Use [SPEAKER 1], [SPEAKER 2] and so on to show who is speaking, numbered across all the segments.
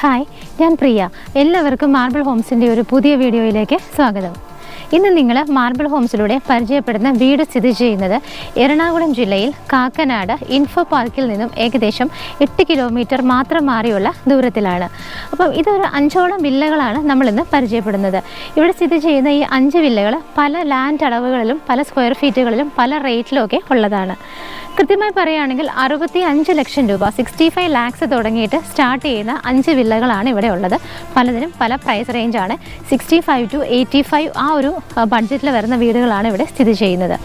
[SPEAKER 1] Hi, ഞാൻ പ്രിയ. എല്ലാവർക്കും marble ഹോംസിൻ്റെ ഒരു പുതിയ വീഡിയോയിലേക്ക് സ്വാഗതം. ഇന്ന് നിങ്ങൾ മാർബിൾ ഹോംസിലൂടെ പരിചയപ്പെടുന്ന വീട് സ്ഥിതി ചെയ്യുന്നത് എറണാകുളം ജില്ലയിൽ കാക്കനാട് ഇൻഫോ പാർക്കിൽ നിന്നും ഏകദേശം 8 കിലോമീറ്റർ മാത്രം മാറിയുള്ള ദൂരത്തിലാണ്. അപ്പം ഇതൊരു 5ഓളം വില്ലകളാണ് നമ്മളിന്ന് പരിചയപ്പെടുന്നത്. ഇവിടെ സ്ഥിതി ചെയ്യുന്ന ഈ 5 വില്ലകൾ പല ലാൻഡ് അളവുകളിലും പല സ്ക്വയർ ഫീറ്റുകളിലും പല റേറ്റിലുമൊക്കെ ഉള്ളതാണ്. കൃത്യമായി പറയുകയാണെങ്കിൽ 65 ലക്ഷം രൂപ 65 ലാക്സ് തുടങ്ങിയിട്ട് സ്റ്റാർട്ട് ചെയ്യുന്ന 5 വില്ലകളാണ് ഇവിടെ ഉള്ളത്. പലതിനും പല പ്രൈസ് റേഞ്ചാണ്. 65 to 85 ആ ഒരു ബഡ്ജറ്റിൽ വരുന്ന വീടുകളാണ് ഇവിടെ സ്ഥിതി ചെയ്യുന്നത്.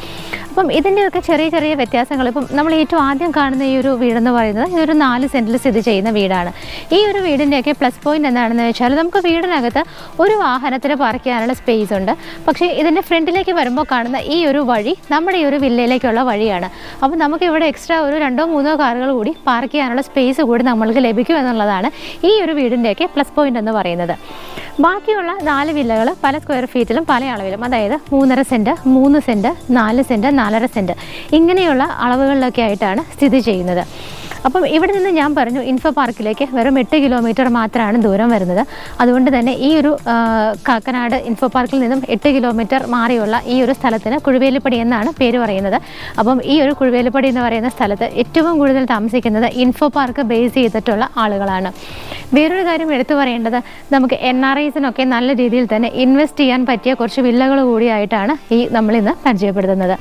[SPEAKER 1] അപ്പം ഇതിൻ്റെയൊക്കെ ചെറിയ ചെറിയ വ്യത്യാസങ്ങൾ, ഇപ്പം നമ്മൾ ഏറ്റവും ആദ്യം കാണുന്ന ഈ ഒരു വീടെന്ന് പറയുന്നത് ഇതൊരു 4 സെൻറ്റിൽ സ്ഥിതി ചെയ്യുന്ന വീടാണ്. ഈ ഒരു വീടിൻ്റെയൊക്കെ പ്ലസ് പോയിൻ്റ് എന്താണെന്ന് വെച്ചാൽ നമുക്ക് വീടിനകത്ത് ഒരു വാഹനത്തിന് പാർക്ക് ചെയ്യാനുള്ള സ്പേസ് ഉണ്ട്. പക്ഷേ ഇതിൻ്റെ ഫ്രണ്ടിലേക്ക് വരുമ്പോൾ കാണുന്ന ഈ ഒരു വഴി നമ്മുടെ ഈ ഒരു വില്ലയിലേക്കുള്ള വഴിയാണ്. അപ്പോൾ നമുക്ക് ഇവിടെ എക്സ്ട്രാ ഒരു 2-3 കാറുകൾ കൂടി പാർക്ക് ചെയ്യാനുള്ള സ്പേസ് കൂടി നമ്മൾക്ക് ലഭിക്കും എന്നുള്ളതാണ് ഈ ഒരു വീടിൻ്റെയൊക്കെ പ്ലസ് പോയിൻ്റ് എന്ന് പറയുന്നത്. ബാക്കിയുള്ള 4 വില്ലകൾ പല സ്ക്വയർ ഫീറ്റിലും പല അളവിലും, അതായത് 3.5 സെൻറ്റ്, 3 സെൻറ്റ്, 4 സെൻറ്റ്, 4.5 സെൻറ്റ് ഇങ്ങനെയുള്ള അളവുകളിലൊക്കെ ആയിട്ടാണ് സ്ഥിതി ചെയ്യുന്നത്. അപ്പം ഇവിടെ നിന്ന് ഞാൻ പറഞ്ഞു ഇൻഫോ പാർക്കിലേക്ക് വെറും 8 കിലോമീറ്റർ മാത്രമാണ് ദൂരം വരുന്നത്. അതുകൊണ്ട് തന്നെ ഈ ഒരു കാക്കനാട് ഇൻഫോ പാർക്കിൽ നിന്നും 8 കിലോമീറ്റർ മാറിയുള്ള ഈ ഒരു സ്ഥലത്തിന് കുഴുവേലിപ്പടി എന്നാണ് പേര് പറയുന്നത്. അപ്പം ഈ ഒരു കുഴുവേലിപ്പടി എന്ന് പറയുന്ന സ്ഥലത്ത് ഏറ്റവും കൂടുതൽ താമസിക്കുന്നത് ഇൻഫോ പാർക്ക് ബേസ് ചെയ്തിട്ടുള്ള ആളുകളാണ്. വേറൊരു കാര്യം എടുത്തു പറയേണ്ടത്, നമുക്ക് NRIസിനൊക്കെ നല്ല രീതിയിൽ തന്നെ ഇൻവെസ്റ്റ് ചെയ്യാൻ പറ്റിയ കുറച്ച് വില്ലകൾ കൂടിയായിട്ടാണ് ഈ നമ്മളിന്ന് പരിചയപ്പെടുത്തുന്നത്.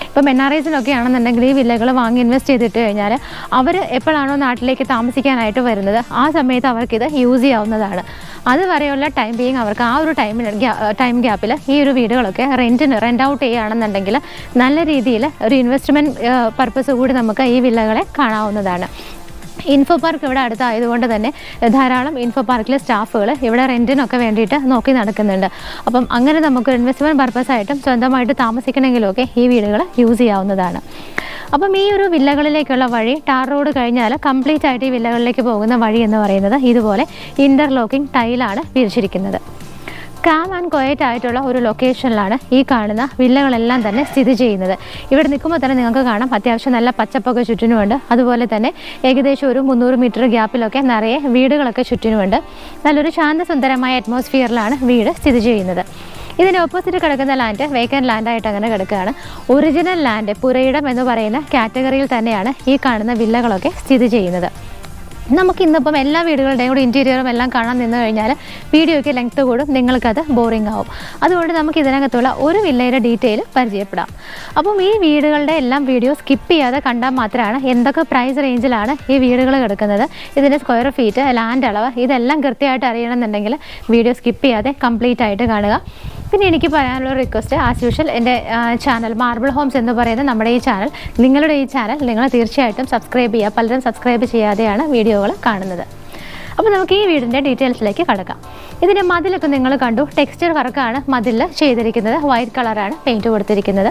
[SPEAKER 1] ഇപ്പം NRIസിനൊക്കെ ആണെന്നുണ്ടെങ്കിൽ ഈ വില്ലകൾ വാങ്ങി ഇൻവെസ്റ്റ് ചെയ്തിട്ട് കഴിഞ്ഞാൽ അവർ എപ്പോഴാണോ നാട്ടിലേക്ക് താമസിക്കാനായിട്ട് വരുന്നത് ആ സമയത്ത് അവർക്കിത് യൂസ് ചെയ്യാവുന്നതാണ്. അതുവരെയുള്ള ടൈം ബീയിങ് അവർക്ക് ആ ഒരു ടൈം ഗ്യാപ്പിൽ ഈ ഒരു വീടുകളൊക്കെ റെൻ്റ് ഔട്ട് ചെയ്യുകയാണെന്നുണ്ടെങ്കിൽ നല്ല രീതിയിൽ ഒരു ഇൻവെസ്റ്റ്മെൻറ്റ് പർപ്പസ് കൂടി നമുക്ക് ഈ വില്ലകളെ കാണാവുന്നതാണ്. ഇൻഫോ പാർക്ക് ഇവിടെ അടുത്തായതുകൊണ്ട് തന്നെ ധാരാളം ഇൻഫോ പാർക്കിലെ സ്റ്റാഫുകൾ ഇവിടെ റെൻറ്റിനൊക്കെ വേണ്ടിയിട്ട് നോക്കി നടക്കുന്നുണ്ട്. അപ്പം അങ്ങനെ നമുക്ക് ഇൻവെസ്റ്റ്മെൻറ്റ് പർപ്പസായിട്ടും സ്വന്തമായിട്ട് താമസിക്കണമെങ്കിലുമൊക്കെ ഈ വീടുകൾ യൂസ് ചെയ്യാവുന്നതാണ്. അപ്പം ഈ ഒരു വില്ലകളിലേക്കുള്ള വഴി ടാർ റോഡ് കഴിഞ്ഞാൽ കംപ്ലീറ്റ് ആയിട്ട് ഈ വില്ലകളിലേക്ക് പോകുന്ന വഴി എന്ന് പറയുന്നത് ഇതുപോലെ ഇൻ്റർലോക്കിംഗ് ടൈലാണ് വിരിച്ചിരിക്കുന്നത്. കാം ആൻഡ് ക്വയറ്റ് ആയിട്ടുള്ള ഒരു ലൊക്കേഷനിലാണ് ഈ കാണുന്ന വില്ലകളെല്ലാം തന്നെ സ്ഥിതി ചെയ്യുന്നത്. ഇവിടെ നിൽക്കുമ്പോൾ തന്നെ നിങ്ങൾക്ക് കാണാം അത്യാവശ്യം നല്ല പച്ചപ്പൊക്കെ ചുറ്റിനുമുണ്ട്. അതുപോലെ തന്നെ ഏകദേശം ഒരു 300 മീറ്റർ ഗ്യാപ്പിലൊക്കെ നിറയെ വീടുകളൊക്കെ ചുറ്റിനുമുണ്ട്. നല്ലൊരു ശാന്തസുന്ദരമായ അറ്റ്മോസ്ഫിയറിലാണ് വീട് സ്ഥിതി ചെയ്യുന്നത്. ഇതിന് ഓപ്പോസിറ്റ് കിടക്കുന്ന ലാൻഡ് വേക്കൻറ്റ് ലാൻഡായിട്ട് അങ്ങനെ കിടക്കുകയാണ്. ഒറിജിനൽ ലാൻഡ് പുരയിടം എന്ന് പറയുന്ന കാറ്റഗറിയിൽ തന്നെയാണ് ഈ കാണുന്ന വില്ലകളൊക്കെ സ്ഥിതി ചെയ്യുന്നത്. നമുക്കിന്നിപ്പം എല്ലാ വീടുകളുടെയും കൂടി ഇൻറ്റീരിയറും എല്ലാം കാണാൻ നിന്ന് കഴിഞ്ഞാൽ വീഡിയോയ്ക്ക് ലെങ്ത്ത് കൂടും, നിങ്ങൾക്കത് ബോറിംഗ് ആവും. അതുകൊണ്ട് നമുക്ക് ഇതിനകത്തുള്ള ഒരു വില്ലയുടെ ഡീറ്റെയിൽ പരിചയപ്പെടാം. അപ്പം ഈ വീടുകളുടെ എല്ലാം വീഡിയോ സ്കിപ്പ് ചെയ്യാതെ കണ്ടാൽ മാത്രമാണ് എന്തൊക്കെ പ്രൈസ് റേഞ്ചിലാണ് ഈ വീടുകൾ കിടക്കുന്നത്, ഇതിൻ്റെ സ്ക്വയർ ഫീറ്റ്, ലാൻഡ് അളവ് ഇതെല്ലാം കൃത്യമായിട്ട് അറിയണമെന്നുണ്ടെങ്കിൽ വീഡിയോ സ്കിപ്പ് ചെയ്യാതെ കംപ്ലീറ്റ് ആയിട്ട് കാണുക. പിന്നെ എനിക്ക് പറയാനുള്ള റിക്വസ്റ്റ്, ആസ് യൂഷ്വൽ എൻ്റെ ചാനൽ മാർബിൾ ഹോംസ് എന്ന് പറയുന്ന നമ്മുടെ ഈ ചാനൽ, നിങ്ങളുടെ ഈ ചാനൽ നിങ്ങൾ തീർച്ചയായിട്ടും സബ്സ്ക്രൈബ് ചെയ്യുക. പലരും സബ്സ്ക്രൈബ് ചെയ്യാതെയാണ് വീഡിയോകൾ കാണുന്നത്. അപ്പോൾ നമുക്ക് ഈ വീടിൻ്റെ ഡീറ്റെയിൽസിലേക്ക് കടക്കാം. ഇതിൻ്റെ മതിലൊക്കെ നിങ്ങൾ കണ്ടു, ടെക്സ്ചർ വർക്കാണ് മതിലിൽ ചെയ്തിരിക്കുന്നത്. വൈറ്റ് കളറാണ് പെയിൻറ്റ് കൊടുത്തിരിക്കുന്നത്.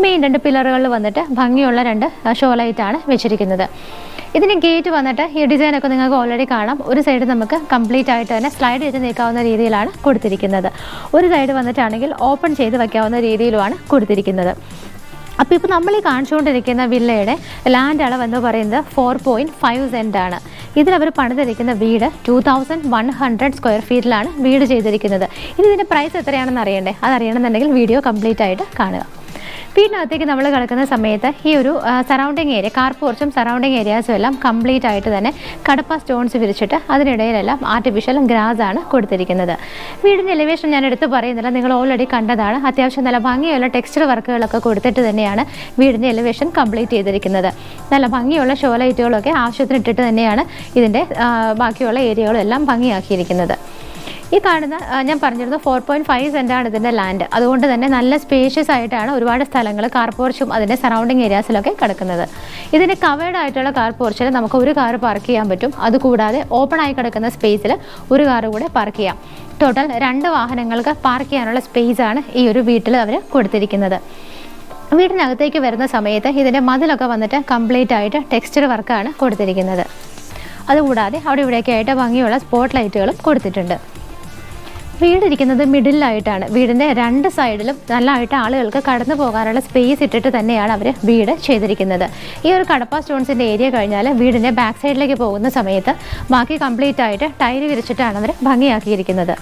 [SPEAKER 1] മെയിൻ 2 പില്ലറുകളിൽ വന്നിട്ട് ഭംഗിയുള്ള 2 ഷോ ലൈറ്റാണ് വെച്ചിരിക്കുന്നത്. ഇതിന് ഗേറ്റ് വന്നിട്ട് ഈ ഡിസൈനൊക്കെ നിങ്ങൾക്ക് ഓൾറെഡി കാണാം. ഒരു സൈഡ് നമുക്ക് കംപ്ലീറ്റ് ആയിട്ട് തന്നെ സ്ലൈഡ് ചെയ്ത് നീക്കാവുന്ന രീതിയിലാണ് കൊടുത്തിരിക്കുന്നത്. ഒരു സൈഡ് വന്നിട്ടാണെങ്കിൽ ഓപ്പൺ ചെയ്ത് വയ്ക്കാവുന്ന രീതിയിലുമാണ് കൊടുത്തിരിക്കുന്നത്. അപ്പോൾ ഇപ്പോൾ നമ്മൾ ഈ കാണിച്ചുകൊണ്ടിരിക്കുന്ന വില്ലയുടെ ലാൻഡ് അളവ് എന്ന് പറയുന്നത് 4.5 സെൻറ്റാണ്. ഇതിലവർ പണിതിരിക്കുന്ന വീട് 2100 സ്ക്വയർ ഫീറ്റിലാണ് വീട് ചെയ്തിരിക്കുന്നത്. ഇനി ഇതിൻ്റെ പ്രൈസ് എത്രയാണെന്ന് അറിയണ്ടേ? അതറിയണമെന്നുണ്ടെങ്കിൽ വീഡിയോ കംപ്ലീറ്റ് ആയിട്ട് കാണുക. വീടിനകത്തേക്ക് നമ്മൾ കിടക്കുന്ന സമയത്ത് ഈ ഒരു സറൗണ്ടിങ് ഏരിയ, കാർ പോർച്ചും സറൗണ്ടിങ് ഏരിയാസും എല്ലാം കംപ്ലീറ്റ് ആയിട്ട് തന്നെ കടപ്പ സ്റ്റോൺസ് വിരിച്ചിട്ട് അതിനിടയിലെല്ലാം ആർട്ടിഫിഷ്യൽ ഗ്രാസ് ആണ് കൊടുത്തിരിക്കുന്നത്. വീടിൻ്റെ എലിവേഷൻ ഞാൻ എടുത്ത് പറയുന്നില്ല, നിങ്ങൾ ഓൾറെഡി കണ്ടതാണ്. അത്യാവശ്യം നല്ല ഭംഗിയുള്ള ടെക്സ്ചർ വർക്കുകളൊക്കെ കൊടുത്തിട്ട് തന്നെയാണ് വീടിൻ്റെ എലിവേഷൻ കംപ്ലീറ്റ് ചെയ്തിരിക്കുന്നത്. നല്ല ഭംഗിയുള്ള ഷോ ലൈറ്റുകളൊക്കെ ആവശ്യത്തിന് ഇട്ടിട്ട് തന്നെയാണ് ഇതിൻ്റെ ബാക്കിയുള്ള ഏരിയകളെല്ലാം ഭംഗിയാക്കിയിരിക്കുന്നത്. ഈ കാണുന്ന ഞാൻ പറഞ്ഞിരുന്നു 4.5 സെൻറ്റാണ് ഇതിൻ്റെ ലാൻഡ്. അതുകൊണ്ട് തന്നെ നല്ല സ്പേഷ്യസ് ആയിട്ടാണ് ഒരുപാട് സ്ഥലങ്ങൾ കാർ പോർച്ചും അതിൻ്റെ സറൗണ്ടിങ് ഏരിയാസിലൊക്കെ കിടക്കുന്നത്. ഇതിൻ്റെ കവേർഡ് ആയിട്ടുള്ള കാർ പോർച്ചിൽ നമുക്ക് ഒരു കാർ പാർക്ക് ചെയ്യാൻ പറ്റും. അതുകൂടാതെ ഓപ്പൺ ആയി കിടക്കുന്ന സ്പേസിൽ ഒരു കാർ കൂടെ പാർക്ക് ചെയ്യാം. ടോട്ടൽ 2 വാഹനങ്ങൾക്ക് പാർക്ക് ചെയ്യാനുള്ള സ്പേസാണ് ഈ ഒരു വീട്ടിൽ അവർ കൊടുത്തിരിക്കുന്നത്. വീടിനകത്തേക്ക് വരുന്ന സമയത്ത് ഇതിൻ്റെ മതിലൊക്കെ വന്നിട്ട് കംപ്ലീറ്റ് ആയിട്ട് ടെക്സ്ചർ വർക്കാണ് കൊടുത്തിരിക്കുന്നത്. അതുകൂടാതെ അവിടെ ഇവിടെയൊക്കെ ആയിട്ട് ഭംഗിയുള്ള സ്പോട്ട് ലൈറ്റുകളും കൊടുത്തിട്ടുണ്ട്. വീടിരിക്കുന്നത് മിഡിലായിട്ടാണ്. വീടിൻ്റെ 2 സൈഡിലും നല്ലതായിട്ട് ആളുകൾക്ക് കടന്നു പോകാനുള്ള സ്പേസ് ഇട്ടിട്ട് തന്നെയാണ് അവർ വീട് ചെയ്തിരിക്കുന്നത്. ഈ ഒരു കടപ്പ സ്റ്റോൺസിൻ്റെ ഏരിയ കഴിഞ്ഞാൽ വീടിൻ്റെ ബാക്ക് സൈഡിലേക്ക് പോകുന്ന സമയത്ത് ബാക്കി കംപ്ലീറ്റ് ആയിട്ട് ടൈല് വിരിച്ചിട്ടാണ് അവർ ഭംഗിയാക്കിയിരിക്കുന്നത്.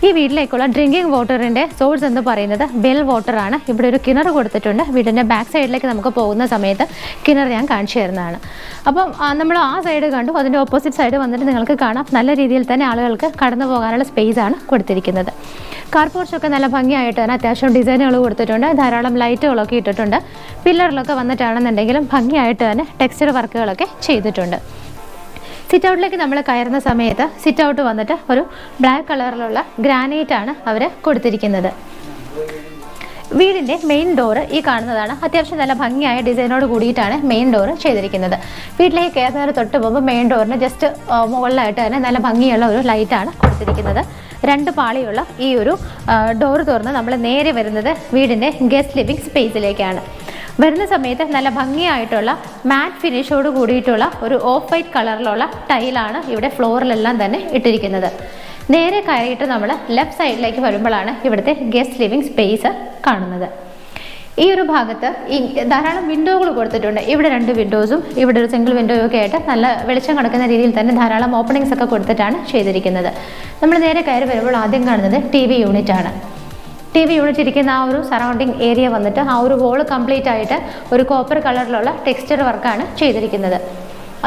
[SPEAKER 1] ഈ വീട്ടിലേക്കുള്ള ഡ്രിങ്കിങ് വാട്ടറിൻ്റെ സോഴ്സ് എന്ന് പറയുന്നത് വെൽ വാട്ടറാണ്. ഇവിടെ ഒരു കിണർ കൊടുത്തിട്ടുണ്ട്. വീടിൻ്റെ ബാക്ക് സൈഡിലേക്ക് നമുക്ക് പോകുന്ന സമയത്ത് കിണർ ഞാൻ കാണിച്ചു തരുന്നതാണ്. അപ്പം നമ്മൾ ആ സൈഡ് കണ്ടു, അതിൻ്റെ ഓപ്പോസിറ്റ് സൈഡ് വന്നിട്ട് നിങ്ങൾക്ക് കാണാം നല്ല രീതിയിൽ തന്നെ ആളുകൾക്ക് കടന്നു പോകാനുള്ള സ്പേസാണ് കൊടുത്തിരിക്കുന്നത്. കാർ പോർച്ചൊക്കെ നല്ല ഭംഗിയായിട്ട് തന്നെ അത്യാവശ്യം ഡിസൈനുകൾ കൊടുത്തിട്ടുണ്ട്. ധാരാളം ലൈറ്റുകളൊക്കെ ഇട്ടിട്ടുണ്ട്. പില്ലറിലൊക്കെ വന്നിട്ടാണെന്നുണ്ടെങ്കിലും ഭംഗിയായിട്ട് തന്നെ ടെക്സ്ചർ വർക്കുകളൊക്കെ ചെയ്തിട്ടുണ്ട്. സിറ്റ് ഔട്ടിലേക്ക് നമ്മൾ കയറുന്ന സമയത്ത് സിറ്റ് ഔട്ട് വന്നിട്ട് ഒരു ബ്ലാക്ക് കളറിലുള്ള ഗ്രാനൈറ്റ് ആണ് അവർ കൊടുത്തിരിക്കുന്നത്. വീടിൻ്റെ മെയിൻ ഡോറ് ഈ കാണുന്നതാണ്. അത്യാവശ്യം നല്ല ഭംഗിയായ ഡിസൈനോട് കൂടിയിട്ടാണ് മെയിൻ ഡോറ് ചെയ്തിരിക്കുന്നത്. വീട്ടിലേക്ക് കയറുന്നതിന് തൊട്ട് മുമ്പ് മെയിൻ ഡോറിന് ജസ്റ്റ് മുകളിലായിട്ട് തന്നെ നല്ല ഭംഗിയുള്ള ഒരു ലൈറ്റാണ് കൊടുത്തിരിക്കുന്നത്. 2 പാളിയുള്ള ഈ ഒരു ഡോറ് തുറന്ന് നമ്മൾ നേരെ വരുന്നത് വീടിൻ്റെ ഗസ്റ്റ് ലിവിങ് സ്പേസിലേക്കാണ്. വരുന്ന സമയത്ത് നല്ല ഭംഗിയായിട്ടുള്ള മാറ്റ് ഫിനിഷോട് കൂടിയിട്ടുള്ള ഒരു ഓഫ് വൈറ്റ് കളറിലുള്ള ടൈലാണ് ഇവിടെ ഫ്ലോറിലെല്ലാം തന്നെ ഇട്ടിരിക്കുന്നത്. നേരെ കയറിയിട്ട് നമ്മൾ ലെഫ്റ്റ് സൈഡിലേക്ക് വരുമ്പോഴാണ് ഇവിടുത്തെ ഗസ്റ്റ് ലിവിങ് സ്പേസ് കാണുന്നത്. ഈ ഒരു ഭാഗത്ത് ധാരാളം വിൻഡോകൾ കൊടുത്തിട്ടുണ്ട്. ഇവിടെ 2 വിൻഡോസും ഇവിടെ ഒരു സിംഗിൾ വിൻഡോയും ഒക്കെ ആയിട്ട് നല്ല വെളിച്ചം കിടക്കുന്ന രീതിയിൽ തന്നെ ധാരാളം ഓപ്പണിങ്സ് ഒക്കെ കൊടുത്തിട്ടാണ് ചെയ്തിരിക്കുന്നത്. നമ്മൾ നേരെ കയറി വരുമ്പോൾ ആദ്യം കാണുന്നത് TV യൂണിറ്റ് ആണ്. TV യൂണിറ്റ് ഇരിക്കുന്ന ആ ഒരു സറൗണ്ടിങ് ഏരിയ വന്നിട്ട് ആ ഒരു വോള് കംപ്ലീറ്റ് ആയിട്ട് ഒരു കോപ്പർ കളറിലുള്ള ടെക്സ്ചർ വർക്കാണ് ചെയ്തിരിക്കുന്നത്.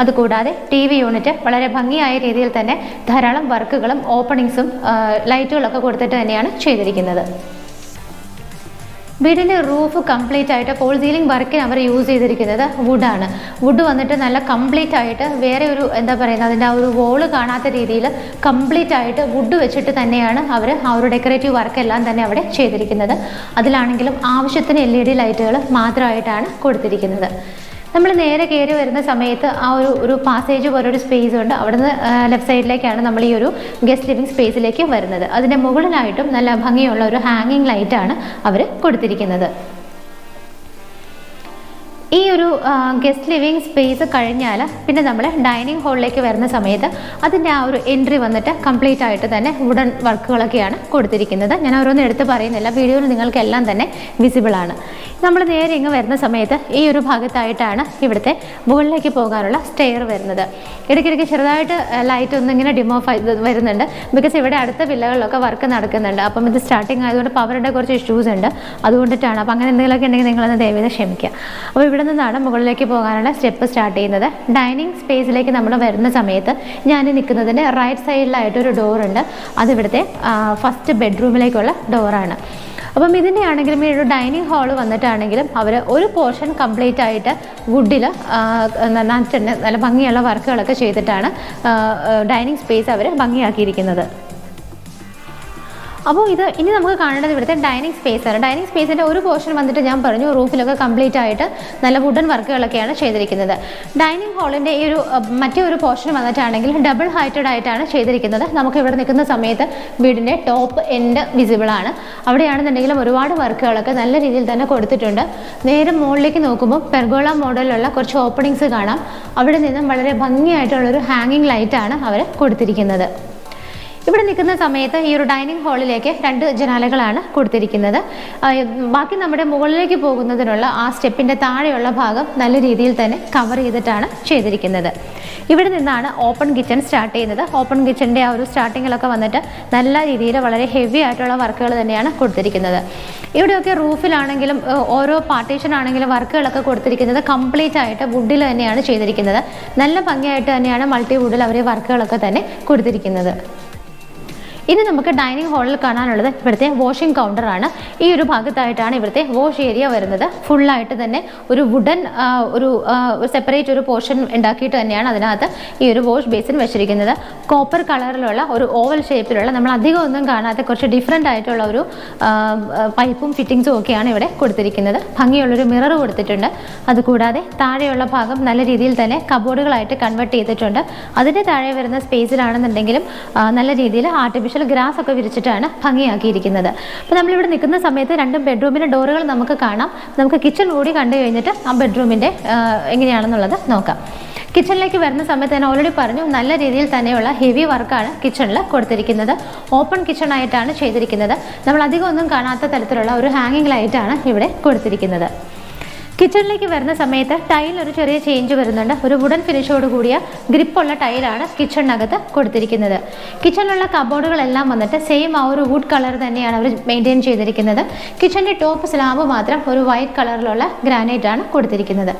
[SPEAKER 1] അതുകൂടാതെ TV യൂണിറ്റ് വളരെ ഭംഗിയായ രീതിയിൽ തന്നെ ധാരാളം വർക്കുകളും ഓപ്പണിങ്സും ലൈറ്റുകളൊക്കെ കൊടുത്തിട്ട് തന്നെയാണ് ചെയ്തിരിക്കുന്നത്. വീടിൻ്റെ റൂഫ് കംപ്ലീറ്റ് ആയിട്ട് ഫോൾ സീലിംഗ് വർക്കിന് അവർ യൂസ് ചെയ്തിരിക്കുന്നത് വുഡാണ്. വുഡ് വന്നിട്ട് നല്ല കംപ്ലീറ്റ് ആയിട്ട് വേറെ ഒരു എന്താ പറയുന്നത് അതിൻ്റെ ആ ഒരു വോള് കാണാത്ത രീതിയിൽ കംപ്ലീറ്റ് ആയിട്ട് വുഡ് വെച്ചിട്ട് തന്നെയാണ് അവർ ആ ഒരു ഡെക്കറേറ്റീവ് വർക്കെല്ലാം തന്നെ അവിടെ ചെയ്തിരിക്കുന്നത്. അതിലാണെങ്കിലും ആവശ്യത്തിന് LED ലൈറ്റുകൾ മാത്രമായിട്ടാണ് കൊടുത്തിരിക്കുന്നത്. നമ്മൾ നേരെ കയറി വരുന്ന സമയത്ത് ആ ഒരു പാസേജ് പോലൊരു സ്പേസ് ഉണ്ട്. അവിടുന്ന് ലെഫ്റ്റ് സൈഡിലേക്കാണ് നമ്മൾ ഈ ഒരു ഗസ്റ്റ് ലിവിങ് സ്പേസിലേക്ക് വരുന്നത്. അതിൻ്റെ മുകളിലായിട്ടും നല്ല ഭംഗിയുള്ള ഒരു ഹാങ്ങിങ് ലൈറ്റാണ് അവർ കൊടുത്തിരിക്കുന്നത്. ഈ ഒരു ഗസ്റ്റ് ലിവിങ് സ്പേസ് കഴിഞ്ഞാൽ പിന്നെ നമ്മൾ ഡൈനിങ് ഹാളിലേക്ക് വരുന്ന സമയത്ത് അതിൻ്റെ ആ ഒരു എൻട്രി വന്നിട്ട് കംപ്ലീറ്റ് ആയിട്ട് തന്നെ വുഡൻ വർക്കുകളൊക്കെയാണ് കൊടുത്തിരിക്കുന്നത്. ഞാൻ ഓരോന്നും എടുത്ത് പറയുന്നില്ല, വീഡിയോയിൽ നിങ്ങൾക്കെല്ലാം തന്നെ വിസിബിൾ ആണ്. നമ്മൾ നേരെ ഇങ്ങ് വരുന്ന സമയത്ത് ഈ ഒരു ഭാഗത്തായിട്ടാണ് ഇവിടുത്തെ മുകളിലേക്ക് പോകാനുള്ള സ്റ്റെയർ വരുന്നത്. ഇടയ്ക്കിടയ്ക്ക് ചെറുതായിട്ട് ലൈറ്റ് ഒന്നും ഇങ്ങനെ ഡിം ഓഫ് വരുന്നുണ്ട്. ബിക്കോസ് ഇവിടെ അടുത്ത വില്ലകളിലൊക്കെ വർക്ക് നടക്കുന്നുണ്ട്. അപ്പം ഇത് സ്റ്റാർട്ടിങ് ആയതുകൊണ്ട് പവറിൻ്റെ കുറച്ച് ഇഷ്യൂസ് ഉണ്ട്, അതുകൊണ്ടിട്ടാണ്. അപ്പം അങ്ങനെ എന്തെങ്കിലുമൊക്കെ ഉണ്ടെങ്കിൽ നിങ്ങളൊന്ന് ദയവേത് ക്ഷമിക്കുക. അപ്പോൾ ഇവിടെ നിന്നാണ് മുകളിലേക്ക് പോകാനുള്ള സ്റ്റെപ്പ് സ്റ്റാർട്ട് ചെയ്യുന്നത്. ഡൈനിങ് സ്പേസിലേക്ക് നമ്മൾ വരുന്ന സമയത്ത് ഞാൻ നിൽക്കുന്നതിൻ്റെ റൈറ്റ് സൈഡിലായിട്ടൊരു ഡോറുണ്ട്. അതിവിടുത്തെ ഫസ്റ്റ് ബെഡ്റൂമിലേക്കുള്ള ഡോറാണ്. അപ്പം ഇതിൻ്റെ ആണെങ്കിലും ഈ ഒരു ഡൈനിങ് ഹാള് വന്നിട്ടാണെങ്കിലും അവർ ഒരു പോർഷൻ കംപ്ലീറ്റ് ആയിട്ട് വുഡിൽ നല്ല ഭംഗിയുള്ള വർക്കുകളൊക്കെ ചെയ്തിട്ടാണ് ഡൈനിങ് സ്പേസ് അവർ ഭംഗിയാക്കിയിരിക്കുന്നത്. അപ്പോൾ ഇനി നമുക്ക് കാണേണ്ടത് ഇവിടുത്തെ ഡൈനിങ് സ്പേസാണ്. ഡൈനിങ് സ്പേസിൻ്റെ ഒരു പോർഷൻ വന്നിട്ട് ഞാൻ പറഞ്ഞു റൂഫിലൊക്കെ കംപ്ലീറ്റ് ആയിട്ട് നല്ല വുഡൻ വർക്കുകളൊക്കെയാണ് ചെയ്തിരിക്കുന്നത്. ഡൈനിങ് ഹാളിൻ്റെ ഈ ഒരു മറ്റേ ഒരു പോർഷൻ വന്നിട്ടാണെങ്കിൽ ഡബിൾ ഹൈറ്റഡ് ആയിട്ടാണ് ചെയ്തിരിക്കുന്നത്. നമുക്ക് ഇവിടെ നിൽക്കുന്ന സമയത്ത് വീടിൻ്റെ ടോപ്പ് എൻഡ് വിസിബിളാണ്. അവിടെയാണെന്നുണ്ടെങ്കിലും ഒരുപാട് വർക്കുകളൊക്കെ നല്ല രീതിയിൽ തന്നെ കൊടുത്തിട്ടുണ്ട്. നേരെ മുകളിലേക്ക് നോക്കുമ്പോൾ പെർഗോള മോഡലിലുള്ള കുറച്ച് ഓപ്പണിങ്സ് കാണാം. അവിടെ നിന്നും വളരെ ഭംഗിയായിട്ടുള്ളൊരു ഹാങ്ങിങ് ലൈറ്റാണ് അവർ കൊടുത്തിരിക്കുന്നത്. ഇവിടെ നിൽക്കുന്ന സമയത്ത് ഈ ഒരു ഡൈനിങ് ഹാളിലേക്ക് 2 ജനാലകളാണ് കൊടുത്തിരിക്കുന്നത്. ബാക്കി നമ്മുടെ മുകളിലേക്ക് പോകുന്നതിനുള്ള ആ സ്റ്റെപ്പിൻ്റെ താഴെയുള്ള ഭാഗം നല്ല രീതിയിൽ തന്നെ കവർ ചെയ്തിട്ടാണ് ചെയ്തിരിക്കുന്നത്. ഇവിടെ നിന്നാണ് ഓപ്പൺ കിച്ചൺ സ്റ്റാർട്ട് ചെയ്യുന്നത്. ഓപ്പൺ കിച്ചണിൻ്റെ ആ ഒരു സ്റ്റാർട്ടിങ്ങിലൊക്കെ വന്നിട്ട് നല്ല രീതിയിൽ വളരെ ഹെവി ആയിട്ടുള്ള വർക്കുകൾ തന്നെയാണ് കൊടുത്തിരിക്കുന്നത്. ഇവിടെയൊക്കെ റൂഫിലാണെങ്കിലും ഓരോ പാർട്ടീഷൻ ആണെങ്കിലും വർക്കുകളൊക്കെ കൊടുത്തിരിക്കുന്നത് കംപ്ലീറ്റ് ആയിട്ട് വുഡിൽ തന്നെയാണ് ചെയ്തിരിക്കുന്നത്. നല്ല ഭംഗിയായിട്ട് തന്നെയാണ് മൾട്ടി വുഡിൽ അവർ വർക്കുകളൊക്കെ തന്നെ കൊടുത്തിരിക്കുന്നത്. ഇനി നമുക്ക് ഡൈനിങ് ഹാളിൽ കാണാനുള്ളത് ഇവിടുത്തെ വാഷിംഗ് കൗണ്ടറാണ്. ഈ ഒരു ഭാഗത്തായിട്ടാണ് ഇവിടുത്തെ വാഷ് ഏരിയ വരുന്നത്. ഫുള്ളായിട്ട് തന്നെ ഒരു വുഡൻ ഒരു സെപ്പറേറ്റ് ഒരു പോർഷൻ ഉണ്ടാക്കിയിട്ട് തന്നെയാണ് അതിനകത്ത് ഈ ഒരു വാഷ് ബേസിൻ വെച്ചിരിക്കുന്നത്. കോപ്പർ കളറിലുള്ള ഒരു ഓവൽ ഷേപ്പിലുള്ള നമ്മൾ അധികം ഒന്നും കാണാത്ത കുറച്ച് ഡിഫറെൻ്റ് ആയിട്ടുള്ള ഒരു പൈപ്പും ഫിറ്റിങ്സും ഒക്കെയാണ് ഇവിടെ കൊടുത്തിരിക്കുന്നത്. ഭംഗിയുള്ളൊരു മിറർ കൊടുത്തിട്ടുണ്ട്. അതുകൂടാതെ താഴെയുള്ള ഭാഗം നല്ല രീതിയിൽ തന്നെ കബോർഡുകളായിട്ട് കൺവേർട്ട് ചെയ്തിട്ടുണ്ട്. അതിൻ്റെ താഴെ വരുന്ന സ്പേസിലാണെന്നുണ്ടെങ്കിലും നല്ല രീതിയിൽ ആർട്ടിഫിഷ്യൽ ഗ്രാസ് ഒക്കെ വിരിച്ചിട്ടാണ് ഭംഗിയാക്കിയിരിക്കുന്നത്. അപ്പോൾ നമ്മളിവിടെ നിൽക്കുന്ന സമയത്ത് 2 ബെഡ്റൂമിൻ്റെ ഡോറുകൾ നമുക്ക് കാണാം. നമുക്ക് കിച്ചൺ കൂടി കണ്ടു കഴിഞ്ഞിട്ട് ആ ബെഡ്റൂമിൻ്റെ എങ്ങനെയാണെന്നുള്ളത് നോക്കാം. കിച്ചണിലേക്ക് വരുന്ന സമയത്ത് ഞാൻ ഓൾറെഡി പറഞ്ഞു, നല്ല രീതിയിൽ തന്നെയുള്ള ഹെവി വർക്കാണ് കിച്ചണിൽ കൊടുത്തിരിക്കുന്നത്. ഓപ്പൺ കിച്ചൺ ആയിട്ടാണ് ചെയ്തിരിക്കുന്നത്. നമ്മൾ അധികം ഒന്നും കാണാത്ത തരത്തിലുള്ള ഒരു ഹാങ്ങിങ് ലൈറ്റാണ് ഇവിടെ കൊടുത്തിരിക്കുന്നത്. കിച്ചണിലേക്ക് വരുന്ന സമയത്ത് ടൈൽ ഒരു ചെറിയ ചേഞ്ച് വരുന്നുണ്ട്. ഒരു വുഡൻ ഫിനിഷോട് കൂടിയ ഗ്രിപ്പുള്ള ടൈലാണ് കിച്ചണിനകത്ത് കൊടുത്തിരിക്കുന്നത്. കിച്ചണിലുള്ള കബോർഡുകളെല്ലാം വന്നിട്ട് സെയിം ആ ഒരു വുഡ് കളർ തന്നെയാണ് അവർ മെയിൻറ്റെയിൻ ചെയ്തിരിക്കുന്നത്. കിച്ചണിൻ്റെ ടോപ്പ് സ്ലാബ് മാത്രം ഒരു വൈറ്റ് കളറിലുള്ള ഗ്രാനൈറ്റ് ആണ് കൊടുത്തിരിക്കുന്നത്.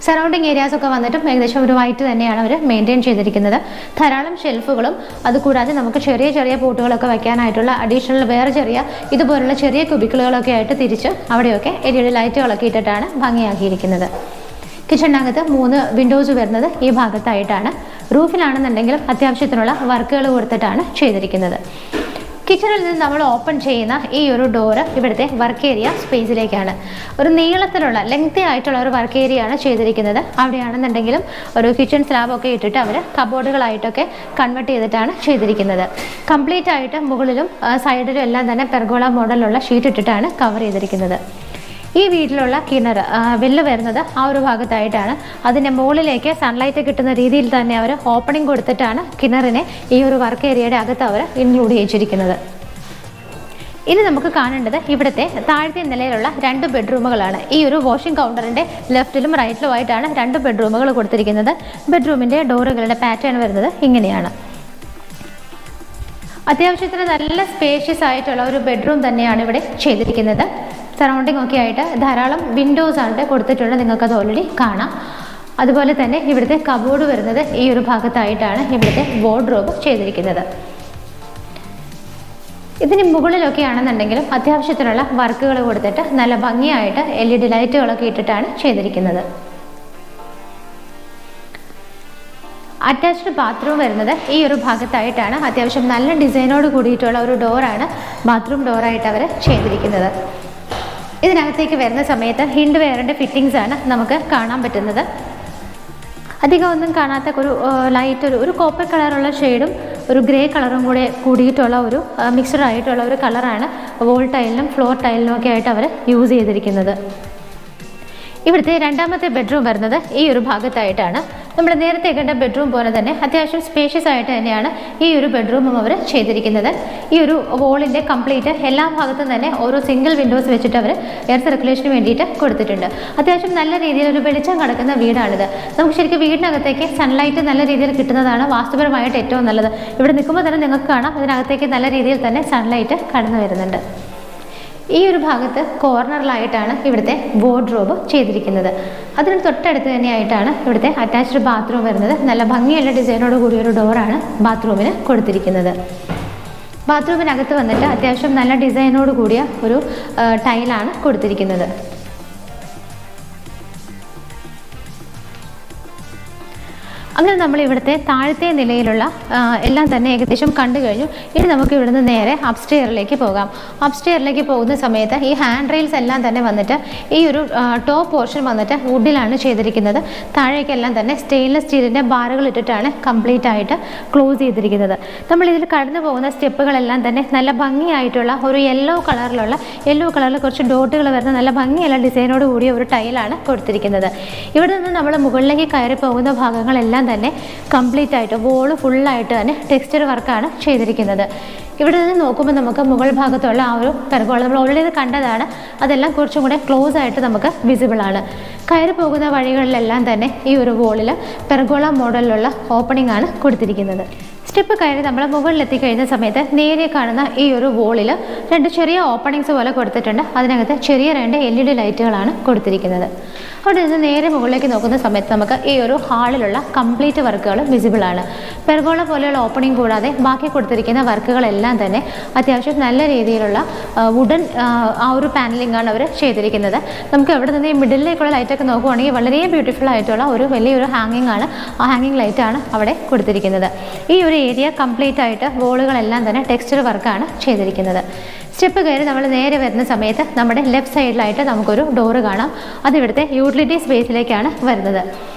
[SPEAKER 1] സറൗണ്ടിങ് ഏരിയാസ് ഒക്കെ വന്നിട്ടും ഏകദേശം ഒരു വൈറ്റ് തന്നെയാണ് അവർ മെയിൻറ്റെയിൻ ചെയ്തിരിക്കുന്നത്. ധാരാളം ഷെൽഫുകളും അതുകൂടാതെ നമുക്ക് ചെറിയ ചെറിയ പോട്ടുകളൊക്കെ വയ്ക്കാനായിട്ടുള്ള അഡീഷണൽ വേറെ ചെറിയ ഇതുപോലുള്ള ചെറിയ കുബിക്കിളുകളൊക്കെ ആയിട്ട് തിരിച്ച് അവിടെയൊക്കെ LED ലൈറ്റുകളൊക്കെ ഇട്ടിട്ടാണ് ഭംഗിയാക്കിയിരിക്കുന്നത്. കിച്ചണിനകത്ത് 3 വിൻഡോസ് വരുന്നത് ഈ ഭാഗത്തായിട്ടാണ്. റൂഫിലാണെന്നുണ്ടെങ്കിലും അത്യാവശ്യത്തിനുള്ള വർക്കുകൾ കൊടുത്തിട്ടാണ് ചെയ്തിരിക്കുന്നത്. കിച്ചണിൽ നിന്ന് നമ്മൾ ഓപ്പൺ ചെയ്യുന്ന ഈ ഒരു ഡോറ് ഇവിടുത്തെ വർക്ക് ഏരിയ സ്പേസിലേക്കാണ്. ഒരു നീളത്തിലുള്ള ലെങ്തി ആയിട്ടുള്ള ഒരു വർക്ക് ഏരിയ ആണ് ചെയ്തിരിക്കുന്നത്. അവിടെയാണെന്നുണ്ടെങ്കിലും ഒരു കിച്ചൺ സ്ലാബൊക്കെ ഇട്ടിട്ട് അവർ കബോർഡുകളായിട്ടൊക്കെ കൺവേർട്ട് ചെയ്തിട്ടാണ് ചെയ്തിരിക്കുന്നത്. കംപ്ലീറ്റ് ആയിട്ട് മുകളിലും സൈഡിലും എല്ലാം തന്നെ പെർഗോള മോഡലുള്ള ഷീറ്റ് ഇട്ടിട്ടാണ് കവർ ചെയ്തിരിക്കുന്നത്. ഈ വീട്ടിലുള്ള കിണർ വെല്ല് വരുന്നത് ആ ഒരു ഭാഗത്തായിട്ടാണ്. അതിൻ്റെ മുകളിലേക്ക് സൺലൈറ്റ് കിട്ടുന്ന രീതിയിൽ തന്നെ അവർ ഓപ്പണിംഗ് കൊടുത്തിട്ടാണ് കിണറിനെ ഈ ഒരു വർക്ക് ഏരിയയുടെ അകത്ത് അവർ ഇൻക്ലൂഡ് ചെയ്തിരിക്കുന്നത്. ഇനി നമുക്ക് കാണേണ്ടത് ഇവിടുത്തെ താഴത്തെ നിലയിലുള്ള 2 ബെഡ്റൂമുകളാണ്. ഈ ഒരു വാഷിംഗ് കൗണ്ടറിൻ്റെ ലെഫ്റ്റിലും റൈറ്റിലുമായിട്ടാണ് 2 ബെഡ്റൂമുകൾ കൊടുത്തിരിക്കുന്നത്. ബെഡ്റൂമിൻ്റെ ഡോറുകളുടെ പാറ്റേൺ വരുന്നത് ഇങ്ങനെയാണ്. അത്യാവശ്യത്തിന് നല്ല സ്പേഷ്യസ് ആയിട്ടുള്ള ഒരു ബെഡ്റൂം തന്നെയാണ് ഇവിടെ ചെയ്തിരിക്കുന്നത്. സറൗണ്ടിങ് ഒക്കെ ആയിട്ട് ധാരാളം വിൻഡോസ് ആണ് കൊടുത്തിട്ടുണ്ട്. നിങ്ങൾക്കത് ഓൾറെഡി കാണാം. അതുപോലെ തന്നെ ഇവിടുത്തെ കബോർഡ് വരുന്നത് ഈ ഒരു ഭാഗത്തായിട്ടാണ് ഇവിടുത്തെ വാർഡ്രോബ് ചെയ്തിരിക്കുന്നത്. ഇതിന് മുകളിലൊക്കെ ആണെന്നുണ്ടെങ്കിലും അത്യാവശ്യത്തിനുള്ള വർക്കുകൾ കൊടുത്തിട്ട് നല്ല ഭംഗിയായിട്ട് LED ലൈറ്റുകളൊക്കെ ഇട്ടിട്ടാണ് ചെയ്തിരിക്കുന്നത്. അറ്റാച്ച്ഡ് ബാത്റൂം വരുന്നത് ഈ ഒരു ഭാഗത്തായിട്ടാണ്. അത്യാവശ്യം നല്ല ഡിസൈനോട് കൂടിയിട്ടുള്ള ഒരു ഡോറാണ് ബാത്റൂം ഡോറായിട്ട് അവർ ചെയ്തിരിക്കുന്നത്. ഇതിനകത്തേക്ക് വരുന്ന സമയത്ത് ഹിൻഡ് വെയറിൻ്റെ ഫിറ്റിങ്സ് ആണ് നമുക്ക് കാണാൻ പറ്റുന്നത്. അധികം ഒന്നും കാണാത്ത ഒരു ലൈറ്റ് ഒരു കോപ്പർ കളറുള്ള ഷെയ്ഡും ഒരു ഗ്രേ കളറും കൂടെ കൂടിയിട്ടുള്ള ഒരു മിക്സ്ഡ് ആയിട്ടുള്ള ഒരു കളറാണ് വോൾ ടൈലിനും ഫ്ലോർ ടൈലിനും ഒക്കെ ആയിട്ട് അവർ യൂസ് ചെയ്തിരിക്കുന്നത്. ഇവിടുത്തെ രണ്ടാമത്തെ ബെഡ്റൂം വരുന്നത് ഈ ഒരു ഭാഗത്തായിട്ടാണ്. നമ്മൾ നേരത്തെ കണ്ട ബെഡ്റൂം പോലെ തന്നെ അത്യാവശ്യം സ്പേഷ്യസ് ആയിട്ട് തന്നെയാണ് ഈ ഒരു ബെഡ്റൂമും അവർ ചെയ്തിരിക്കുന്നത്. ഈ ഒരു വോളിൻ്റെ കംപ്ലീറ്റ് എല്ലാ ഭാഗത്തും തന്നെ ഓരോ സിംഗിൾ വിൻഡോസ് വെച്ചിട്ട് അവർ എയർ സർക്കുലേഷന് വേണ്ടിയിട്ട് കൊടുത്തിട്ടുണ്ട്. അത്യാവശ്യം നല്ല രീതിയിൽ ഒരു വെളിച്ചം കിടക്കുന്ന വീടാണിത്. നമുക്ക് ശരിക്കും വീടിനകത്തേക്ക് സൺലൈറ്റ് നല്ല രീതിയിൽ കിട്ടുന്നതാണ് വാസ്തുപരമായിട്ട് ഏറ്റവും നല്ലത്. ഇവിടെ നിൽക്കുമ്പോൾ തന്നെ നിങ്ങൾക്ക് കാണാം ഇതിനകത്തേക്ക് നല്ല രീതിയിൽ തന്നെ സൺലൈറ്റ് കടന്നു വരുന്നുണ്ട്. ഈ ഒരു ഭാഗത്ത് കോർണറിലായിട്ടാണ് ഇവിടുത്തെ വാർഡ്രോബ് ചെയ്തിരിക്കുന്നത്. അതിന് തൊട്ടടുത്ത് തന്നെയായിട്ടാണ് ഇവിടുത്തെ അറ്റാച്ച്ഡ് ബാത്റൂം വരുന്നത്. നല്ല ഭംഗിയുള്ള ഡിസൈനോട് കൂടിയൊരു ഡോറാണ് ബാത്റൂമിന് കൊടുത്തിരിക്കുന്നത്. ബാത്റൂമിനകത്ത് വന്നിട്ട് അത്യാവശ്യം നല്ല ഡിസൈനോട് കൂടിയ ഒരു ടൈലാണ് കൊടുത്തിരിക്കുന്നത്. അങ്ങനെ നമ്മൾ ഇവിടുത്തെ താഴത്തെ നിലയിലുള്ള എല്ലാം തന്നെ ഏകദേശം കണ്ടു കഴിഞ്ഞു. ഇനി നമുക്ക് ഇവിടുന്ന് നേരെ അപ്സ്റ്റെയറിലേക്ക് പോകാം. അപ്സ്റ്റെയറിലേക്ക് പോകുന്ന സമയത്ത് ഈ ഹാൻഡ് റെയിൽസ് എല്ലാം തന്നെ വന്നിട്ട് ഈ ഒരു ടോപ്പ് പോർഷൻ വന്നിട്ട് വുഡിലാണ് ചെയ്തിരിക്കുന്നത്. താഴേക്കെല്ലാം തന്നെ സ്റ്റെയിൻലെസ് സ്റ്റീലിൻ്റെ ബാറുകൾ ഇട്ടിട്ടാണ് കംപ്ലീറ്റ് ആയിട്ട് ക്ലോസ് ചെയ്തിരിക്കുന്നത്. നമ്മൾ ഇതിൽ കടന്നു പോകുന്ന സ്റ്റെപ്പുകളെല്ലാം തന്നെ നല്ല ഭംഗിയായിട്ടുള്ള ഒരു യെല്ലോ കളറിൽ കുറച്ച് ഡോട്ടുകൾ വരുന്ന നല്ല ഭംഗിയുള്ള ഡിസൈനോട് കൂടിയ ഒരു ടൈലാണ് കൊടുത്തിരിക്കുന്നത്. ഇവിടെ നിന്ന് നമ്മൾ മുകളിലേക്ക് കയറി പോകുന്ന ഭാഗങ്ങളെല്ലാം എല്ലാം തന്നെ കംപ്ലീറ്റ് ആയിട്ട് വോള് ഫുള്ളായിട്ട് തന്നെ ടെക്സ്ചർ വർക്കാണ് ചെയ്തിരിക്കുന്നത്. ഇവിടെ നിന്ന് നോക്കുമ്പോൾ നമുക്ക് മുകൾ ഭാഗത്തുള്ള ആ ഒരു പെർഗോള നമ്മൾ ഓൾറെഡി കണ്ടതാണ്, അതെല്ലാം കുറച്ചും കൂടെ ക്ലോസ് ആയിട്ട് നമുക്ക് വിസിബിൾ ആണ്. കയറി പോകുന്ന വഴികളിലെല്ലാം തന്നെ ഈ ഒരു വോളിൽ പെർഗോള മോഡലിലുള്ള ഓപ്പണിംഗ് ആണ് കൊടുത്തിരിക്കുന്നത്. സ്റ്റെപ്പ് കയറി നമ്മൾ മുകളിലെത്തിക്കഴിഞ്ഞ സമയത്ത് നേരെ കാണുന്ന ഈ ഒരു വോളിൽ 2 ചെറിയ ഓപ്പണിങ്സ് പോലെ കൊടുത്തിട്ടുണ്ട്. അതിനകത്ത് ചെറിയ 2 LED ലൈറ്റുകളാണ് കൊടുത്തിരിക്കുന്നത്. അവിടെ നിന്ന് നേരെ മുകളിലേക്ക് നോക്കുന്ന സമയത്ത് നമുക്ക് ഈ ഒരു ഹാളിലുള്ള കംപ്ലീറ്റ് വർക്കുകൾ വിസിബിൾ ആണ്. പെർഗോള പോലെയുള്ള ഓപ്പണിംഗ് കൂടാതെ ബാക്കി കൊടുത്തിരിക്കുന്ന വർക്കുകളെല്ലാം തന്നെ അത്യാവശ്യം നല്ല രീതിയിലുള്ള വുഡൻ ആ ഒരു പാനലിംഗ് ആണ് അവർ ചെയ്തിരിക്കുന്നത്. നമുക്ക് എവിടെ നിന്ന് ഈ മിഡിലേക്കുള്ള ലൈറ്റൊക്കെ നോക്കുവാണെങ്കിൽ വളരെ ബ്യൂട്ടിഫുൾ ആയിട്ടുള്ള ഒരു വലിയൊരു ഹാങ്ങിങ് ആണ്. ആ ഹാങ്ങിങ് ലൈറ്റാണ് അവിടെ കൊടുത്തിരിക്കുന്നത്. ഈ ഒരു ഏരിയ കംപ്ലീറ്റ് ആയിട്ട് വോളുകളെല്ലാം തന്നെ ടെക്സ്ചർ വർക്കാണ് ചെയ്തിരിക്കുന്നത്. സ്റ്റെപ്പ് കയറി നമ്മൾ നേരെ വരുന്ന സമയത്ത് നമ്മുടെ ലെഫ്റ്റ് സൈഡിലായിട്ട് നമുക്കൊരു ഡോറ് കാണാം. അതിവിടുത്തെ യൂട്ടിലിറ്റി സ്പേസിലേക്കാണ് വരുന്നത്.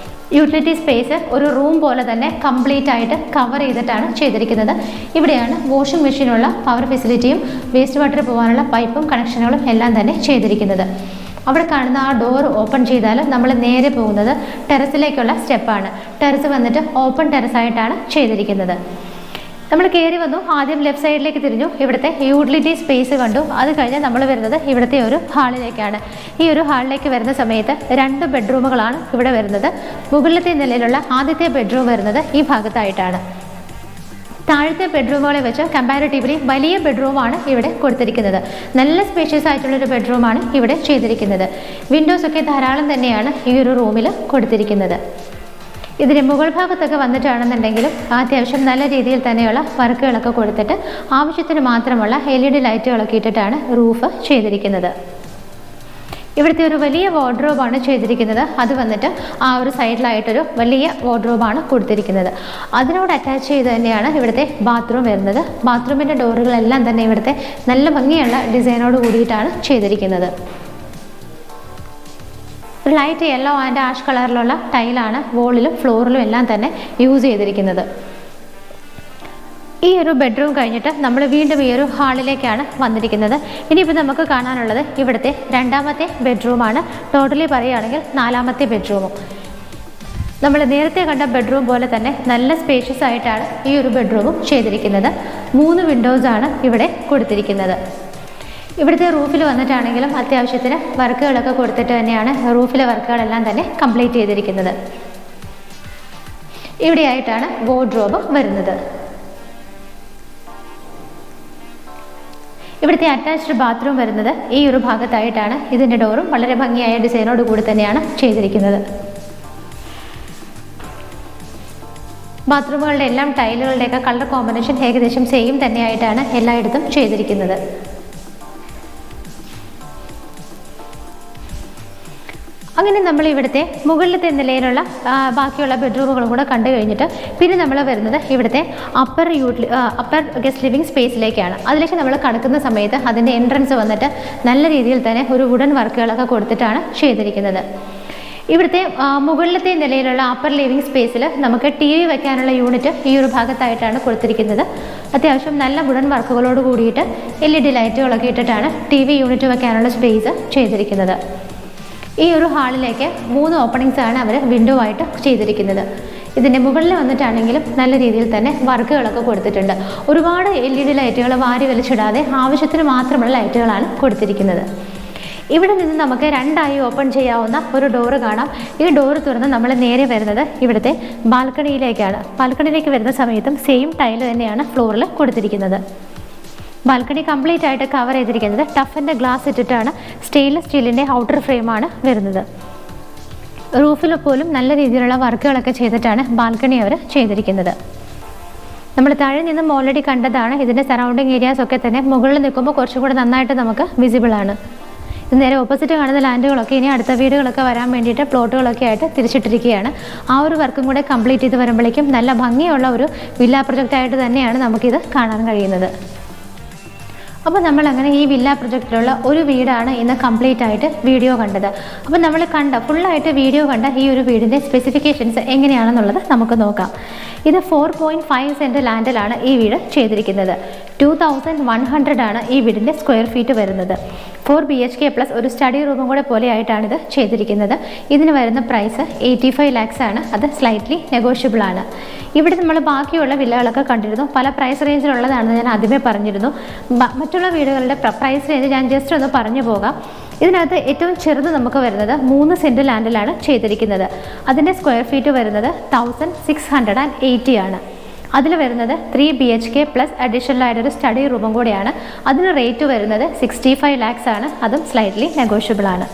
[SPEAKER 1] യൂട്ടിലിറ്റി സ്പേസ് ഒരു റൂം പോലെ തന്നെ കംപ്ലീറ്റ് ആയിട്ട് കവർ ചെയ്തിട്ടാണ് ചെയ്തിരിക്കുന്നത്. ഇവിടെയാണ് വാഷിംഗ് മെഷീനുള്ള പവർ ഫെസിലിറ്റിയും വേസ്റ്റ് വാട്ടർ പോകാനുള്ള പൈപ്പും കണക്ഷനുകളും എല്ലാം തന്നെ ചെയ്തിരിക്കുന്നത്. അവിടെ കാണുന്ന ആ ഡോർ ഓപ്പൺ ചെയ്താൽ നമ്മൾ നേരെ പോകുന്നത് ടെറസിലേക്കുള്ള സ്റ്റെപ്പാണ്. ടെറസ് വന്നിട്ട് ഓപ്പൺ ടെറസായിട്ടാണ് ചെയ്തിരിക്കുന്നത്. നമ്മൾ കയറി വന്നു, ആദ്യം ലെഫ്റ്റ് സൈഡിലേക്ക് തിരിഞ്ഞു, ഇവിടുത്തെ യൂട്ടിലിറ്റി സ്പേസ് കണ്ടു. അത് കഴിഞ്ഞ് നമ്മൾ വരുന്നത് ഇവിടുത്തെ ഒരു ഹാളിലേക്കാണ്. ഈ ഒരു ഹാളിലേക്ക് വരുന്ന സമയത്ത് 2 ബെഡ്റൂമുകളാണ് ഇവിടെ വരുന്നത്. മുകളിലത്തെ നിലയിലുള്ള ആദ്യത്തെ ബെഡ്റൂം വരുന്നത് ഈ ഭാഗത്തായിട്ടാണ്. താഴത്തെ ബെഡ്റൂമുകളെ വെച്ച് കമ്പാരിറ്റീവ്ലി വലിയ ബെഡ്റൂമാണ് ഇവിടെ കൊടുത്തിരിക്കുന്നത്. നല്ല സ്പേഷ്യസ് ആയിട്ടുള്ളൊരു ബെഡ്റൂമാണ് ഇവിടെ ചെയ്തിരിക്കുന്നത്. വിൻഡോസൊക്കെ ധാരാളം തന്നെയാണ് ഈ ഒരു റൂമിൽ കൊടുത്തിരിക്കുന്നത്. ഇതിന് മുകൾ ഭാഗത്തൊക്കെ വന്നിട്ടാണെന്നുണ്ടെങ്കിലും അത്യാവശ്യം നല്ല രീതിയിൽ തന്നെയുള്ള വർക്കുകളൊക്കെ കൊടുത്തിട്ട് ആവശ്യത്തിന് മാത്രമുള്ള LED ലൈറ്റുകളൊക്കെ ഇട്ടിട്ടാണ് റൂഫ് ചെയ്തിരിക്കുന്നത്. ഇവിടുത്തെ ഒരു വലിയ വാർഡ്രോബാണ് ചെയ്തിരിക്കുന്നത്. അത് വന്നിട്ട് ആ ഒരു സൈഡിലായിട്ടൊരു വലിയ വാർഡ്രോബാണ് കൊടുത്തിരിക്കുന്നത്. അതിനോട് അറ്റാച്ച് ചെയ്ത് തന്നെയാണ് ഇവിടുത്തെ ബാത്റൂം വരുന്നത്. ബാത്റൂമിൻ്റെ ഡോറുകളെല്ലാം തന്നെ ഇവിടുത്തെ നല്ല ഭംഗിയുള്ള ഡിസൈനോട് കൂടിയിട്ടാണ് ചെയ്തിരിക്കുന്നത്. ലൈറ്റ് യെല്ലോ ആൻഡ് ആഷ് കളറിലുള്ള ടൈലാണ് വോളിലും ഫ്ലോറിലും എല്ലാം തന്നെ യൂസ് ചെയ്തിരിക്കുന്നത്. ഈ ഒരു ബെഡ്റൂം കഴിഞ്ഞിട്ട് നമ്മൾ വീണ്ടും ഈ ഒരു ഹാളിലേക്കാണ് വന്നിരിക്കുന്നത്. ഇനിയിപ്പോൾ നമുക്ക് കാണാനുള്ളത് ഇവിടുത്തെ 2ാമത്തെ ബെഡ്റൂമാണ്. ടോട്ടലി പറയുകയാണെങ്കിൽ 4ാമത്തെ ബെഡ്റൂമും. നമ്മൾ നേരത്തെ കണ്ട ബെഡ്റൂം പോലെ തന്നെ നല്ല സ്പേഷ്യസ് ആയിട്ടാണ് ഈ ഒരു ബെഡ്റൂമും ചെയ്തിരിക്കുന്നത്. 3 വിൻഡോസാണ് ഇവിടെ കൊടുത്തിരിക്കുന്നത്. ഇവിടുത്തെ റൂഫിൽ വന്നിട്ടാണെങ്കിലും അത്യാവശ്യത്തിന് വർക്കുകളൊക്കെ കൊടുത്തിട്ട് തന്നെയാണ് റൂഫിലെ വർക്കുകളെല്ലാം തന്നെ കംപ്ലീറ്റ് ചെയ്തിരിക്കുന്നത്. ഇവിടെയായിട്ടാണ് വാർഡ്രോബ് വരുന്നത്. ഇവിടുത്തെ അറ്റാച്ച്ഡ് ബാത്റൂം വരുന്നത് ഈ ഒരു ഭാഗത്തായിട്ടാണ്. ഇതിൻ്റെ ഡോറും വളരെ ഭംഗിയായ ഡിസൈനോട് കൂടി തന്നെയാണ് ചെയ്തിരിക്കുന്നത്. ബാത്റൂമുകളുടെ എല്ലാം ടൈലുകളുടെയൊക്കെ കളർ കോമ്പിനേഷൻ ഏകദേശം സെയിം തന്നെയായിട്ടാണ് എല്ലായിടത്തും ചെയ്തിരിക്കുന്നത്. അങ്ങനെ നമ്മൾ ഇവിടുത്തെ മുകളിലത്തെ നിലയിലുള്ള ബാക്കിയുള്ള ബെഡ്റൂമുകളും കൂടെ കണ്ടു കഴിഞ്ഞിട്ട് പിന്നെ നമ്മൾ വരുന്നത് ഇവിടുത്തെ അപ്പർ ഗസ്റ്റ് ലിവിങ് സ്പേസിലേക്കാണ്. അതിലേക്ക് നമ്മൾ കടക്കുന്ന സമയത്ത് അതിൻ്റെ എൻട്രൻസ് വന്നിട്ട് നല്ല രീതിയിൽ തന്നെ ഒരു വുഡൻ വർക്കുകളൊക്കെ കൊടുത്തിട്ടാണ് ചെയ്തിരിക്കുന്നത്. ഇവിടുത്തെ മുകളിലത്തെ നിലയിലുള്ള അപ്പർ ലിവിങ് സ്പേസിൽ നമുക്ക് TV വെക്കാനുള്ള യൂണിറ്റ് ഈ ഒരു ഭാഗത്തായിട്ടാണ് കൊടുത്തിരിക്കുന്നത്. അത്യാവശ്യം നല്ല വുഡൻ വർക്കുകളോട് കൂടിയിട്ട് LED ലൈറ്റുകളൊക്കെ ഇട്ടിട്ടാണ് TV യൂണിറ്റ് വെക്കാനുള്ള സ്പേസ് ചെയ്തിരിക്കുന്നത്. ഈ ഒരു ഹാളിലേക്ക് 3 ഓപ്പണിങ്സ് ആണ് അവർ വിൻഡോ ആയിട്ട് ചെയ്തിരിക്കുന്നത്. ഇതിൻ്റെ മുകളിൽ വന്നിട്ടാണെങ്കിലും നല്ല രീതിയിൽ തന്നെ വർക്കുകളൊക്കെ കൊടുത്തിട്ടുണ്ട്. ഒരുപാട് LED ലൈറ്റുകൾ വാരി വലിച്ചിടാതെ ആവശ്യത്തിന് മാത്രമുള്ള ലൈറ്റുകളാണ് കൊടുത്തിരിക്കുന്നത്. ഇവിടെ നിന്ന് നമുക്ക് 2ആയി ഓപ്പൺ ചെയ്യാവുന്ന ഒരു ഡോറ് കാണാം. ഈ ഡോറ് തുറന്ന് നമ്മൾ നേരെ വരുന്നത് ഇവിടുത്തെ ബാൽക്കണിയിലേക്കാണ്. ബാൽക്കണിയിലേക്ക് വരുന്ന സമയത്തും സെയിം ടൈല് തന്നെയാണ് ഫ്ലോറിൽ കൊടുത്തിരിക്കുന്നത്. ബാൽക്കണി കംപ്ലീറ്റ് ആയിട്ട് കവർ ചെയ്തിരിക്കുന്നത് ടഫിൻ്റെ ഗ്ലാസ് ഇട്ടിട്ടാണ്. സ്റ്റെയിൻലെസ് സ്റ്റീലിൻ്റെ ഔട്ടർ ഫ്രെയിമാണ് വരുന്നത്. റൂഫിൽ പോലും നല്ല രീതിയിലുള്ള വർക്കുകളൊക്കെ ചെയ്തിട്ടാണ് ബാൽക്കണി അവർ ചെയ്തിരിക്കുന്നത്. നമ്മൾ താഴെ നിന്നും ഓൾറെഡി കണ്ടതാണ്. ഇതിൻ്റെ സറൗണ്ടിങ് ഏരിയാസ് ഒക്കെ തന്നെ മുകളിൽ നിൽക്കുമ്പോൾ കുറച്ചും കൂടെ നന്നായിട്ട് നമുക്ക് വിസിബിളാണ്. ഇത് നേരെ ഓപ്പോസിറ്റ് കാണുന്ന ലാൻഡുകളൊക്കെ ഇനി അടുത്ത വീടുകളൊക്കെ വരാൻ വേണ്ടിയിട്ട് പ്ലോട്ടുകളൊക്കെ ആയിട്ട് തിരിച്ചിട്ടിരിക്കുകയാണ്. ആ ഒരു വർക്കും കൂടെ കംപ്ലീറ്റ് ചെയ്ത് വരുമ്പോഴേക്കും നല്ല ഭംഗിയുള്ള ഒരു വില്ല പ്രൊജക്റ്റായിട്ട് തന്നെയാണ് നമുക്കിത് കാണാൻ കഴിയുന്നത്. അപ്പോൾ നമ്മളങ്ങനെ ഈ വില്ല പ്രൊജക്റ്റിലുള്ള ഒരു വീടാണ് ഇന്ന് കംപ്ലീറ്റ് ആയിട്ട് വീഡിയോ കണ്ടത്. അപ്പോൾ നമ്മൾ ഫുള്ളായിട്ട് വീഡിയോ കണ്ട ഈ ഒരു വീടിൻ്റെ സ്പെസിഫിക്കേഷൻസ് എങ്ങനെയാണെന്നുള്ളത് നമുക്ക് നോക്കാം. ഇത് 4.5 സെൻറ്റ് ലാൻഡിലാണ് ഈ വീട് ചെയ്തിരിക്കുന്നത്. 2100 ആണ് ഈ വീടിൻ്റെ സ്ക്വയർ ഫീറ്റ് വരുന്നത്. 4 BHK പ്ലസ് ഒരു സ്റ്റഡി റൂമും കൂടെ പോലെയായിട്ടാണ് ഇത് ചെയ്തിരിക്കുന്നത്. ഇതിന് വരുന്ന പ്രൈസ് 85 lakhs ആണ്. അത് സ്ലൈറ്റ്ലി നെഗോഷ്യബിൾ ആണ്. ഇവിടെ നമ്മൾ ബാക്കിയുള്ള വില്ലകളൊക്കെ കണ്ടിരുന്നു. പല പ്രൈസ് റേഞ്ചിലുള്ളതാണെന്ന് ഞാൻ ആദ്യമേ പറഞ്ഞിരുന്നു. മറ്റുള്ള വീടുകളുടെ പ്രൈസ് റേഞ്ച് ഞാൻ ജസ്റ്റ് ഒന്ന് പറഞ്ഞു പോകാം. ഇതിനകത്ത് ഏറ്റവും ചെറുത് നമുക്ക് വരുന്നത് 3 സെൻറ്റ് ലാൻഡിലാണ് ചെയ്തിരിക്കുന്നത്. അതിൻ്റെ സ്ക്വയർ ഫീറ്റ് വരുന്നത് 1680 ആണ്. അതിൽ വരുന്നത് 3 BHK പ്ലസ് അഡീഷണൽ ആയിട്ടൊരു സ്റ്റഡി റൂമും കൂടെയാണ്. അതിന് റേറ്റ് വരുന്നത് 65 lakhs ആണ്. അതും സ്ലൈറ്റ്ലി നെഗോഷ്യബിൾ ആണ്.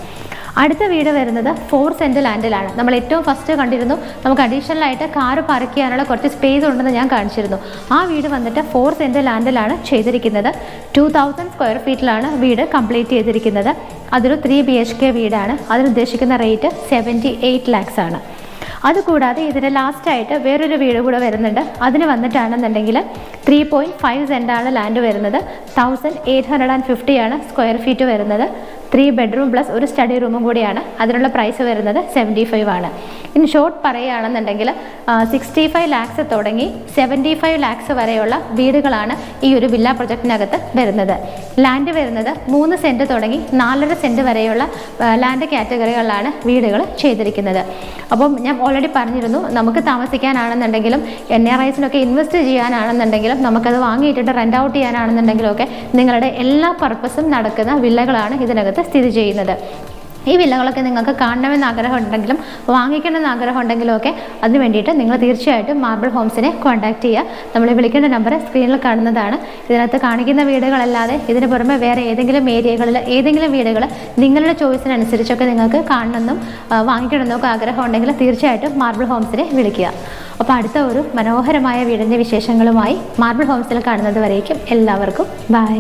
[SPEAKER 1] അടുത്ത വീട് വരുന്നത് 4 സെൻറ്റ് ലാൻഡിലാണ്. നമ്മൾ ഏറ്റവും ഫസ്റ്റ് കണ്ടിരുന്നു നമുക്ക് അഡീഷണൽ ആയിട്ട് കാറ് പാർക്ക് ചെയ്യാനുള്ള കുറച്ച് സ്പേസ് ഉണ്ടെന്ന് ഞാൻ കാണിച്ചിരുന്നു. ആ വീട് വന്നിട്ട് 4 സെൻറ്റ് ലാൻഡിലാണ് ചെയ്തിരിക്കുന്നത്. 2000 സ്ക്വയർ ഫീറ്റിലാണ് വീട് കംപ്ലീറ്റ് ചെയ്തിരിക്കുന്നത്. അതൊരു 3 BHK വീടാണ്. അതിനുദ്ദേശിക്കുന്ന റേറ്റ് 78 lakhs ആണ്. അതുകൂടാതെ ഇതിന് ലാസ്റ്റായിട്ട് വേറൊരു വീട് കൂടെ വരുന്നുണ്ട്. അതിന് വന്നിട്ടാണെന്നുണ്ടെങ്കിൽ 3.5 സെൻറ്റാണ് ലാൻഡ് വരുന്നത്. 1850 ആണ് സ്ക്വയർ ഫീറ്റ് വരുന്നത്. 3 ബെഡ്റൂം പ്ലസ് ഒരു സ്റ്റഡി റൂമും കൂടിയാണ്. അതിനുള്ള പ്രൈസ് വരുന്നത് 75 ആണ്. ഇൻ ഷോർട്ട് പറയുകയാണെന്നുണ്ടെങ്കിൽ 65 lakhs തുടങ്ങി 75 lakhs വരെയുള്ള വീടുകളാണ് ഈ ഒരു വില്ല പ്രൊജക്റ്റിനകത്ത് വരുന്നത്. ലാൻഡ് വരുന്നത് 3 സെൻറ്റ് തുടങ്ങി 4.5 സെൻറ്റ് വരെയുള്ള ലാൻഡ് കാറ്റഗറികളിലാണ് വീടുകൾ ചെയ്തിരിക്കുന്നത്. അപ്പം ഞാൻ ഓൾറെഡി പറഞ്ഞിരുന്നു, നമുക്ക് താമസിക്കാനാണെന്നുണ്ടെങ്കിലും NRIസിനൊക്കെ ഇൻവെസ്റ്റ് ചെയ്യാനാണെന്നുണ്ടെങ്കിലും നമുക്കത് വാങ്ങിയിട്ടിട്ട് റെൻ്റ് ഔട്ട് ചെയ്യാനാണെന്നുണ്ടെങ്കിലും ഒക്കെ നിങ്ങളുടെ എല്ലാ പർപ്പസും നടക്കുന്ന വില്ലകളാണ് ഇതിനകത്ത് സ്ഥിതി ചെയ്യുന്നത്. ഈ വില്ലകളൊക്കെ നിങ്ങൾക്ക് കാണണമെന്ന് ആഗ്രഹം ഉണ്ടെങ്കിലും വാങ്ങിക്കണമെന്ന് ആഗ്രഹം ഉണ്ടെങ്കിലും ഒക്കെ അതിന് വേണ്ടിയിട്ട് നിങ്ങൾ തീർച്ചയായിട്ടും മാർബിൾ ഹോംസിനെ കോൺടാക്റ്റ് ചെയ്യുക. നമ്മൾ വിളിക്കേണ്ട നമ്പർ സ്ക്രീനിൽ കാണുന്നതാണ്. ഇതിനകത്ത് കാണിക്കുന്ന വീടുകളല്ലാതെ ഇതിന് പുറമെ വേറെ ഏതെങ്കിലും ഏരിയകളിൽ ഏതെങ്കിലും വീടുകൾ നിങ്ങളുടെ ചോയ്സിനനുസരിച്ചൊക്കെ നിങ്ങൾക്ക് കാണണമെന്നും വാങ്ങിക്കണമെന്നും ഒക്കെ ആഗ്രഹം ഉണ്ടെങ്കിൽ തീർച്ചയായിട്ടും മാർബിൾ ഹോംസിനെ വിളിക്കുക. അപ്പോൾ അടുത്ത ഒരു മനോഹരമായ വീടിൻ്റെ വിശേഷങ്ങളുമായി മാർബിൾ ഹോംസിൽ കാണുന്നത് വരേക്കും എല്ലാവർക്കും ബൈ.